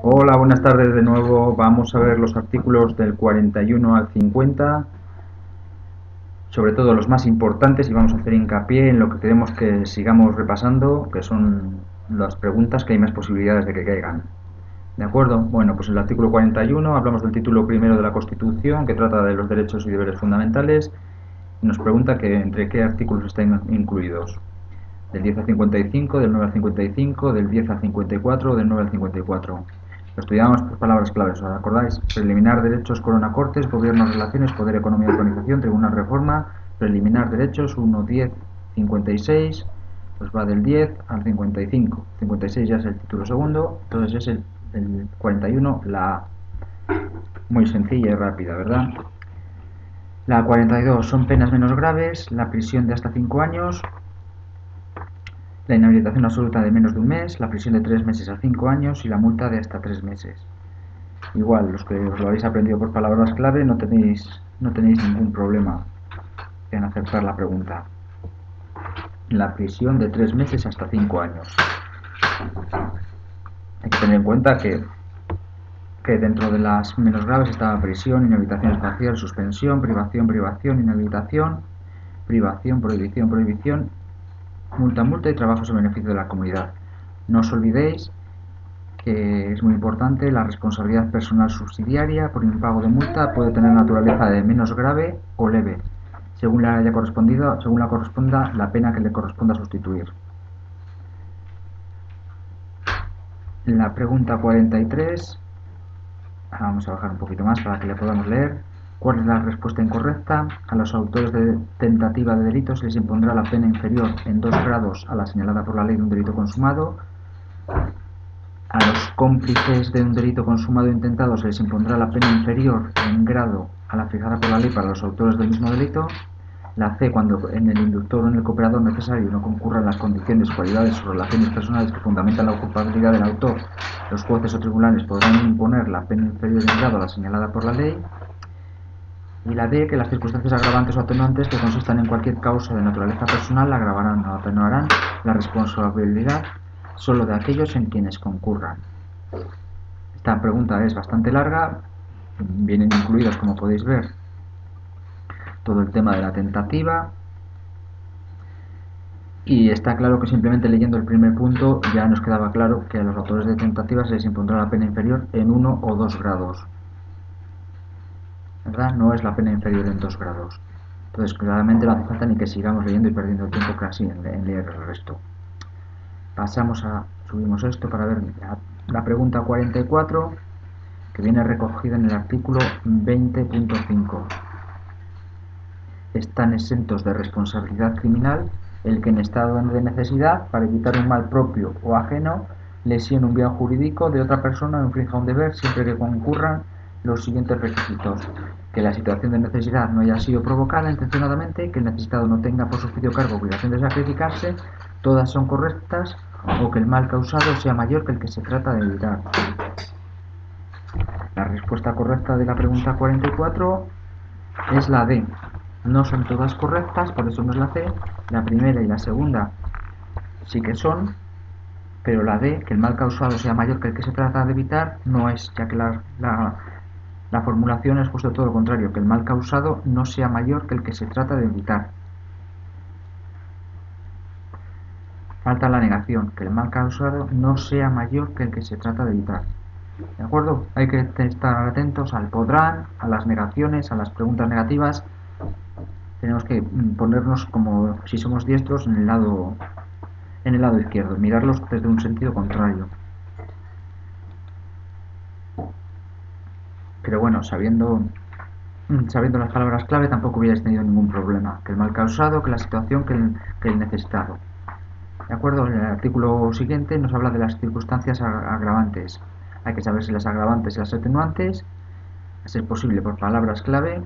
Hola, buenas tardes de nuevo. Vamos a ver los artículos del 41 al 50, sobre todo los más importantes, y vamos a hacer hincapié en lo que queremos que sigamos repasando, que son las preguntas que hay más posibilidades de que caigan. ¿De acuerdo? Bueno, pues en el artículo 41 hablamos del título primero de la Constitución, que trata de los derechos y deberes fundamentales, y nos pregunta que entre qué artículos están incluidos. Del 10 al 55, del 9 al 55, del 10 al 54, del 9 al 54. Lo estudiamos por palabras claves, ¿os acordáis? Preliminar derechos, corona cortes, gobierno, relaciones, poder, economía, organización, tribunal, reforma. Preliminar derechos, 1, 10, 56. Pues va del 10 al 55. 56 ya es el título segundo, entonces es el 41, la A. Muy sencilla y rápida, ¿verdad? La 42 son penas menos graves, la prisión de hasta 5 años, la inhabilitación absoluta de menos de un mes, la prisión de 3 meses a 5 años y la multa de hasta 3 meses. Igual, los que os lo habéis aprendido por palabras clave no tenéis ningún problema en aceptar la pregunta. La prisión de 3 meses hasta 5 años. Hay que tener en cuenta que dentro de las menos graves estaba prisión, inhabilitación espacial, suspensión, privación, privación, inhabilitación, privación, prohibición, prohibición, multa, multa y trabajos en beneficio de la comunidad. No os olvidéis que es muy importante, la responsabilidad personal subsidiaria por impago de multa puede tener naturaleza de menos grave o leve, según le haya correspondido, según la corresponda la pena que le corresponda sustituir. La pregunta 43, vamos a bajar un poquito más para que le podamos leer. ¿Cuál es la respuesta incorrecta? A los autores de tentativa de delito se les impondrá la pena inferior en 2 grados a la señalada por la ley de un delito consumado. A los cómplices de un delito consumado o intentado se les impondrá la pena inferior en grado a la fijada por la ley para los autores del mismo delito. La C, cuando en el inductor o en el cooperador necesario no concurran las condiciones, cualidades o relaciones personales que fundamentan la culpabilidad del autor, los jueces o tribunales podrán imponer la pena inferior en grado a la señalada por la ley. Y la D, que las circunstancias agravantes o atenuantes que consistan en cualquier causa de naturaleza personal agravarán o atenuarán la responsabilidad solo de aquellos en quienes concurran. Esta pregunta es bastante larga, vienen incluidos, como podéis ver, todo el tema de la tentativa, y está claro que simplemente leyendo el primer punto ya nos quedaba claro que a los autores de tentativa se les impondrá la pena inferior en 1 o 2 grados, ¿verdad? No es la pena inferior en 2 grados. Entonces claramente no hace falta ni que sigamos leyendo y perdiendo el tiempo casi en leer el resto. Subimos esto para ver la pregunta 44, que viene recogida en el artículo 20.5. Están exentos de responsabilidad criminal el que en estado de necesidad, para evitar un mal propio o ajeno, lesione un bien jurídico de otra persona o infrinja un deber, siempre que concurran los siguientes requisitos: que la situación de necesidad no haya sido provocada intencionadamente, que el necesitado no tenga por su propio cargo obligación de sacrificarse, todas son correctas, o que el mal causado sea mayor que el que se trata de evitar. La respuesta correcta de la pregunta 44 es la D. No son todas correctas, por eso no es la C. La primera y la segunda sí que son, pero la D, que el mal causado sea mayor que el que se trata de evitar, no es, ya que la formulación es justo todo lo contrario, que el mal causado no sea mayor que el que se trata de evitar. Falta la negación, que el mal causado no sea mayor que el que se trata de evitar. ¿De acuerdo? Hay que estar atentos al podrán, a las negaciones, a las preguntas negativas. Tenemos que ponernos como si somos diestros en el lado izquierdo, mirarlos desde un sentido contrario. Pero bueno, sabiendo las palabras clave tampoco hubierais tenido ningún problema. Que el mal causado, que la situación, que el necesitado. ¿De acuerdo? En el artículo siguiente nos habla de las circunstancias agravantes. Hay que saber si las agravantes y las atenuantes, a ser posible por palabras clave,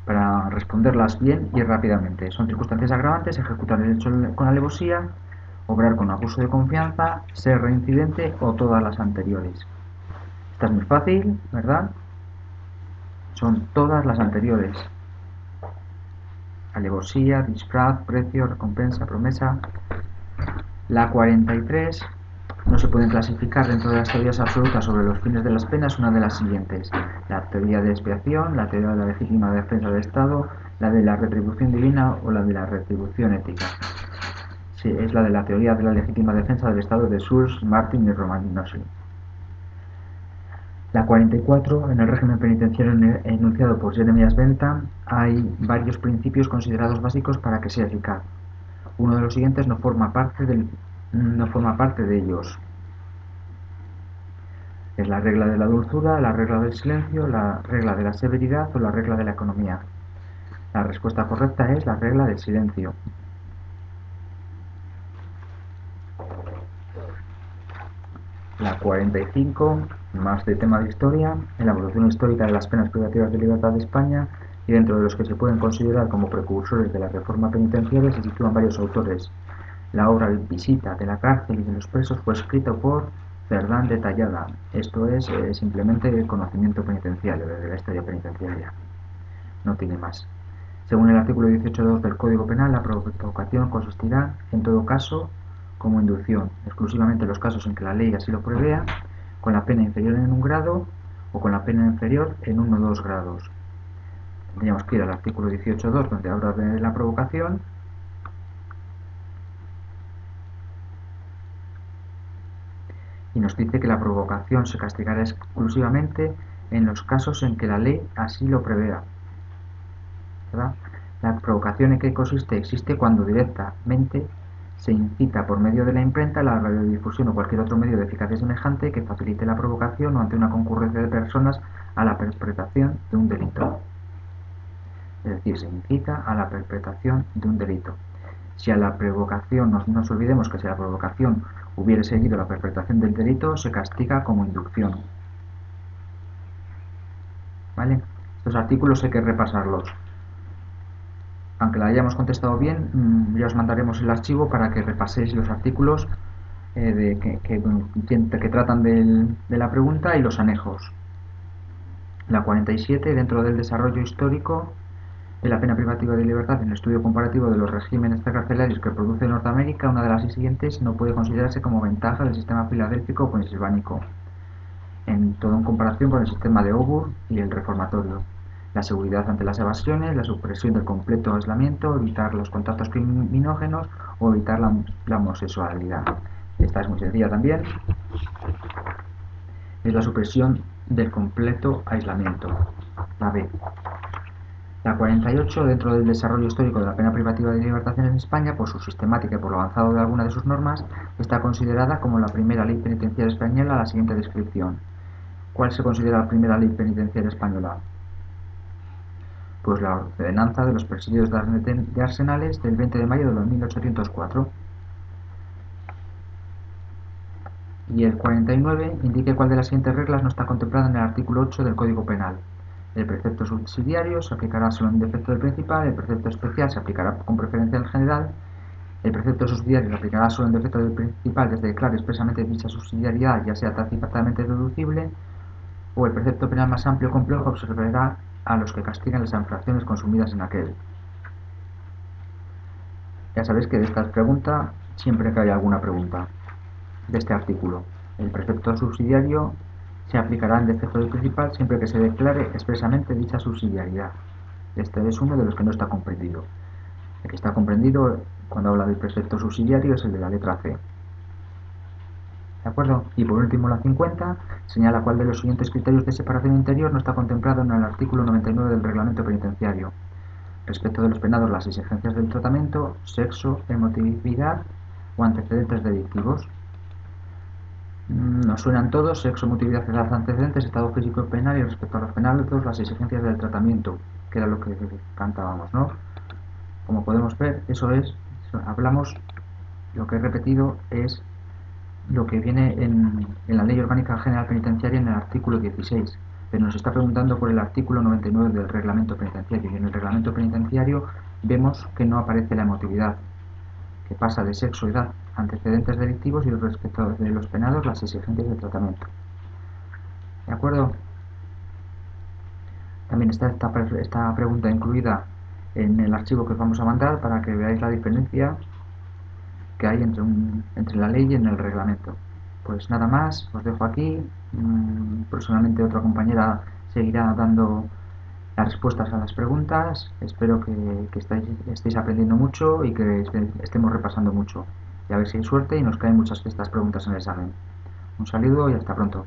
para responderlas bien y rápidamente. Son circunstancias agravantes: ejecutar el hecho con alevosía, obrar con abuso de confianza, ser reincidente o todas las anteriores. Esta es muy fácil, ¿verdad? Son todas las anteriores: alevosía, disfraz, precio, recompensa, promesa. La 43 no se pueden clasificar dentro de las teorías absolutas sobre los fines de las penas una de las siguientes: la teoría de expiación, la teoría de la legítima defensa del Estado, la de la retribución divina o la de la retribución ética. Sí, es la de la teoría de la legítima defensa del Estado de Surs, Martin y Romagnosi. La 44, en el régimen penitenciario enunciado por Jeremías Bentham, hay varios principios considerados básicos para que sea eficaz. Uno de los siguientes no forma parte de ellos. Es la regla de la dulzura, la regla del silencio, la regla de la severidad o la regla de la economía. La respuesta correcta es la regla del silencio. La 45, más de tema de historia, en la evolución histórica de las penas privativas de libertad de España, y dentro de los que se pueden considerar como precursores de la reforma penitenciaria se sitúan varios autores. La obra Visita de la cárcel y de los presos fue escrita por Cerdán de Tallada. Esto es simplemente el conocimiento penitenciario, de la historia penitenciaria. No tiene más. Según el artículo 18.2 del Código Penal, la provocación consistirá, en todo caso, como inducción, exclusivamente en los casos en que la ley así lo prevea, con la pena inferior en 1 grado o con la pena inferior en 1 o 2 grados. Tendríamos que ir al artículo 18.2, donde habla de la provocación, y nos dice que la provocación se castigará exclusivamente en los casos en que la ley así lo prevea, ¿verdad? La provocación en qué consiste existe cuando directamente se incita por medio de la imprenta, la radiodifusión o cualquier otro medio de eficacia semejante que facilite la provocación o ante una concurrencia de personas a la perpetración de un delito. Es decir, se incita a la perpetración de un delito. Si a la provocación, no nos olvidemos que si a la provocación hubiere seguido la perpetración del delito, se castiga como inducción. ¿Vale? Estos artículos hay que repasarlos. Aunque la hayamos contestado bien, ya os mandaremos el archivo para que repaséis los artículos que tratan de la pregunta y los anejos. La 47, dentro del desarrollo histórico de la pena privativa de libertad en el estudio comparativo de los regímenes carcelarios que produce Norteamérica, una de las siguientes no puede considerarse como ventaja del sistema filadelfico o pensilvánico, en todo en comparación con el sistema de Auburn y el reformatorio. La seguridad ante las evasiones, la supresión del completo aislamiento, evitar los contactos criminógenos o evitar la homosexualidad. Esta es muy sencilla también. Es la supresión del completo aislamiento. La B. La 48, dentro del desarrollo histórico de la pena privativa de libertad en España, por su sistemática y por lo avanzado de alguna de sus normas, está considerada como la primera ley penitenciaria española la siguiente descripción. ¿Cuál se considera la primera ley penitenciaria española? Pues la ordenanza de los presidios de Arsenales del 20 de mayo de 1804. Y el 49 indique cuál de las siguientes reglas no está contemplada en el artículo 8 del Código Penal. El precepto subsidiario se aplicará solo en defecto del principal, el precepto especial se aplicará con preferencia al general, el precepto subsidiario se aplicará solo en defecto del principal desde declare expresamente dicha subsidiariedad, ya sea tácitamente deducible, o el precepto penal más amplio o complejo observará a los que castigan las infracciones consumidas en aquel. Ya sabéis que de esta pregunta, siempre que haya alguna pregunta de este artículo, el precepto subsidiario se aplicará en defecto del principal siempre que se declare expresamente dicha subsidiariedad. Este es uno de los que no está comprendido. El que está comprendido cuando habla del precepto subsidiario es el de la letra C. ¿De acuerdo? Y por último, la 50 señala cuál de los siguientes criterios de separación interior no está contemplado en el artículo 99 del reglamento penitenciario. Respecto de los penados, las exigencias del tratamiento, sexo, emotividad o antecedentes delictivos. Nos suenan todos: sexo, emotividad, edad, antecedentes, estado físico penal, y respecto a los penados, las exigencias del tratamiento, que era lo que cantábamos, ¿no? Como podemos ver, hablamos, lo que he repetido es lo que viene en la Ley Orgánica General Penitenciaria en el artículo 16, pero nos está preguntando por el artículo 99 del Reglamento Penitenciario, y en el Reglamento Penitenciario vemos que no aparece la emotividad, que pasa de sexo, edad, antecedentes delictivos, y respecto de los penados, las exigencias de tratamiento. ¿De acuerdo? También está esta pregunta incluida en el archivo que os vamos a mandar para que veáis la diferencia que hay entre la ley y en el reglamento. Pues nada más, os dejo aquí. Próximamente otra compañera seguirá dando las respuestas a las preguntas. Espero que estéis aprendiendo mucho y que estemos repasando mucho. Y a ver si hay suerte y nos caen muchas de estas preguntas en el examen. Un saludo y hasta pronto.